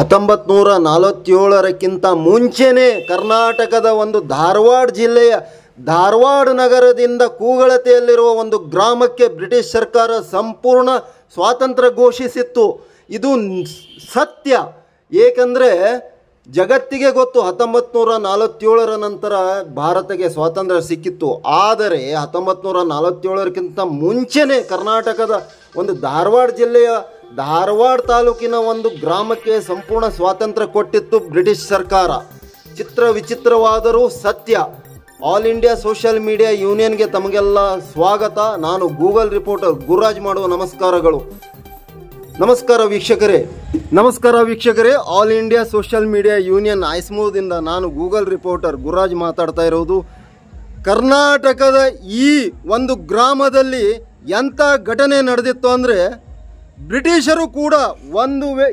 1947ಕ್ಕಿಂತ ಮುಂಚೆನೇ ಕರ್ನಾಟಕದ ಒಂದು ಧಾರವಾಡ ಜಿಲ್ಲೆಯ ಧಾರವಾಡ ನಗರದಿಂದ ಕೂಗಳತೆಯಲ್ಲಿರುವ ಒಂದು ಗ್ರಾಮಕ್ಕೆ ಬ್ರಿಟಿಷ್ ಸರ್ಕಾರ ಸಂಪೂರ್ಣ ಸ್ವಾತಂತ್ರ್ಯ ಘೋಷಿಸಿತ್ತು. ಇದು ಸತ್ಯ. ಏಕೆಂದರೆ ಜಗತ್ತಿಗೆ ಗೊತ್ತು 1947ರ ನಂತರ ಭಾರತಕ್ಕೆ ಸ್ವಾತಂತ್ರ್ಯ ಸಿಕ್ಕಿತ್ತು. ಆದರೆ 1947ಕ್ಕಿಂತ ಮುಂಚೆನೇ ಕರ್ನಾಟಕದ ಒಂದು ಧಾರವಾಡ ಜಿಲ್ಲೆಯ ಧಾರವಾಡ ತಾಲೂಕಿನ ಒಂದು ಗ್ರಾಮಕ್ಕೆ ಸಂಪೂರ್ಣ ಸ್ವಾತಂತ್ರ್ಯ ಕೊಟ್ಟಿತ್ತು ಬ್ರಿಟಿಷ್ ಸರ್ಕಾರ. ವಿಚಿತ್ರವಾದರೂ ಸತ್ಯ. ಆಲ್ ಇಂಡಿಯಾ ಸೋಷಿಯಲ್ ಮೀಡಿಯಾ ಯೂನಿಯನ್ಗೆ ತಮಗೆಲ್ಲ ಸ್ವಾಗತ. ನಾನು ಗೂಗಲ್ ರಿಪೋರ್ಟರ್ ಗುರುರಾಜ್ ಮಾಡುವ ನಮಸ್ಕಾರಗಳು. ನಮಸ್ಕಾರ ವೀಕ್ಷಕರೇ. All India Social Media Union ಐಸ್ಮೂದಿಂದ ನಾನು ಗೂಗಲ್ ರಿಪೋರ್ಟರ್ ಗುರುರಾಜ್ ಮಾತಾಡ್ತಾ ಇರೋದು. ಕರ್ನಾಟಕದ ಈ ಒಂದು ಗ್ರಾಮದಲ್ಲಿ ಎಂಥ ಘಟನೆ ನಡೆದಿತ್ತು ಅಂದರೆ, ಬ್ರಿಟಿಷರು ಕೂಡ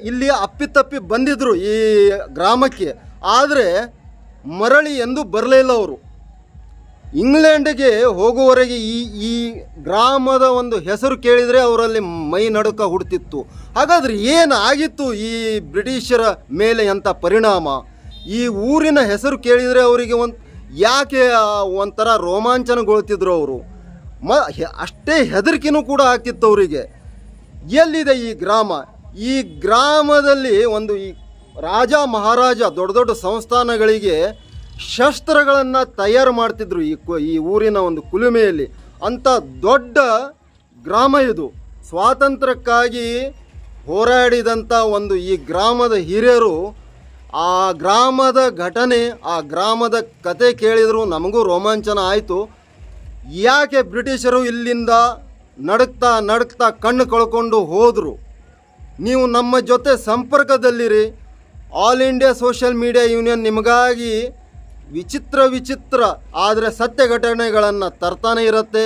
ಇಲ್ಲಿ ಅಪ್ಪಿತಪ್ಪಿ ಬಂದಿದ್ದರು ಈ ಗ್ರಾಮಕ್ಕೆ. ಆದರೆ ಮರಳಿ ಎಂದೂ ಬರಲಿಲ್ಲ ಅವರು. ಇಂಗ್ಲೆಂಡ್ಗೆ ಹೋಗುವವರೆಗೆ ಈ ಗ್ರಾಮದ ಒಂದು ಹೆಸರು ಕೇಳಿದರೆ ಅವರಲ್ಲಿ ಮೈ ನಡುಕ ಹುಡ್ತಿತ್ತು. ಹಾಗಾದರೆ ಏನಾಗಿತ್ತು ಈ ಬ್ರಿಟಿಷರ ಮೇಲೆ ಎಂಥ ಪರಿಣಾಮ? ಈ ಊರಿನ ಹೆಸರು ಕೇಳಿದರೆ ಅವರಿಗೆ ಯಾಕೆ ಒಂಥರ ರೋಮಾಂಚನಗೊಳ್ತಿದ್ರು ಅವರು. ಅಷ್ಟೇ ಹೆದರಿಕೆನೂ ಕೂಡ ಆಗ್ತಿತ್ತು ಅವರಿಗೆ. ಎಲ್ಲಿದೆ ಈ ಗ್ರಾಮ? ಈ ಗ್ರಾಮದಲ್ಲಿ ಈ ರಾಜ ಮಹಾರಾಜ ದೊಡ್ಡ ದೊಡ್ಡ ಸಂಸ್ಥಾನಗಳಿಗೆ ಶಸ್ತ್ರಗಳನ್ನು ತಯಾರು ಮಾಡ್ತಿದ್ರು ಈ ಊರಿನ ಒಂದು ಕುಲುಮೆಯಲ್ಲಿ. ಅಂಥ ದೊಡ್ಡ ಗ್ರಾಮ ಇದು. ಸ್ವಾತಂತ್ರ್ಯಕ್ಕಾಗಿ ಹೋರಾಡಿದಂಥ ಈ ಗ್ರಾಮದ ಹಿರಿಯರು, ಆ ಗ್ರಾಮದ ಘಟನೆ, ಆ ಗ್ರಾಮದ ಕತೆ ಕೇಳಿದ್ರು ನಮಗೂ ರೋಮಾಂಚನ ಆಯಿತು. ಯಾಕೆ ಬ್ರಿಟಿಷರು ಇಲ್ಲಿಂದ ನಡುಕ್ತಾ ಕಣ್ಣು ಕಳ್ಕೊಂಡು ಹೋದರು? ನೀವು ನಮ್ಮ ಜೊತೆ ಸಂಪರ್ಕದಲ್ಲಿರಿ. All India Social Media Union ನಿಮಗಾಗಿ ವಿಚಿತ್ರ ಆದರೆ ಸತ್ಯ ಘಟನೆಗಳನ್ನು ತರ್ತಾನೆ ಇರುತ್ತೆ.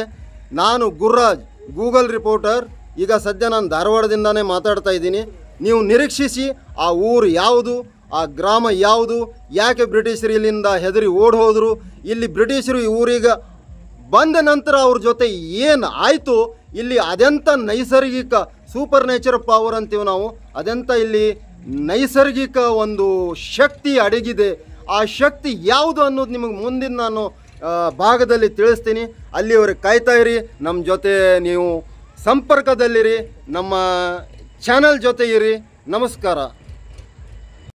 ನಾನು ಗುರುರಾಜ್, ಗೂಗಲ್ ರಿಪೋರ್ಟರ್. ಈಗ ಸದ್ಯ ನಾನು ಧಾರವಾಡದಿಂದಾನೇ ಮಾತಾಡ್ತಾ ಇದ್ದೀನಿ. ನೀವು ನಿರೀಕ್ಷಿಸಿ, ಆ ಊರು ಯಾವುದು, ಆ ಗ್ರಾಮ ಯಾವುದು, ಯಾಕೆ ಬ್ರಿಟಿಷರು ಇಲ್ಲಿಂದ ಹೆದರಿ ಓಡಿ ಹೋದರು, ಇಲ್ಲಿ ಬ್ರಿಟಿಷರು ಈ ಊರಿಗೆ ಬಂದ ನಂತರ ಅವ್ರ ಜೊತೆ ಏನು ಆಯಿತು, ಇಲ್ಲಿ ಅದೆಂಥ ನೈಸರ್ಗಿಕ ಸೂಪರ್ ನೇಚರ್ ಪವರ್ ಅಂತೀವಿ ನಾವು, ಅದೆಂಥ ಇಲ್ಲಿ ನೈಸರ್ಗಿಕ ಒಂದು ಶಕ್ತಿ ಅಡಗಿದೆ. ಆ ಶಕ್ತಿ ಯಾವುದು ಅನ್ನೋದು ನಿಮಗೆ ಮುಂದಿನ ನಾನು ಭಾಗದಲ್ಲಿ ತಿಳಿಸ್ತೀನಿ. ಅಲ್ಲಿವರೆಗೆ ಕಾಯ್ತಾ ಇರಿ. ನಮ್ಮ ಜೊತೆ ನೀವು ಸಂಪರ್ಕದಲ್ಲಿರಿ. ನಮ್ಮ ಚಾನಲ್ ಜೊತೆ ಇರಿ. ನಮಸ್ಕಾರ.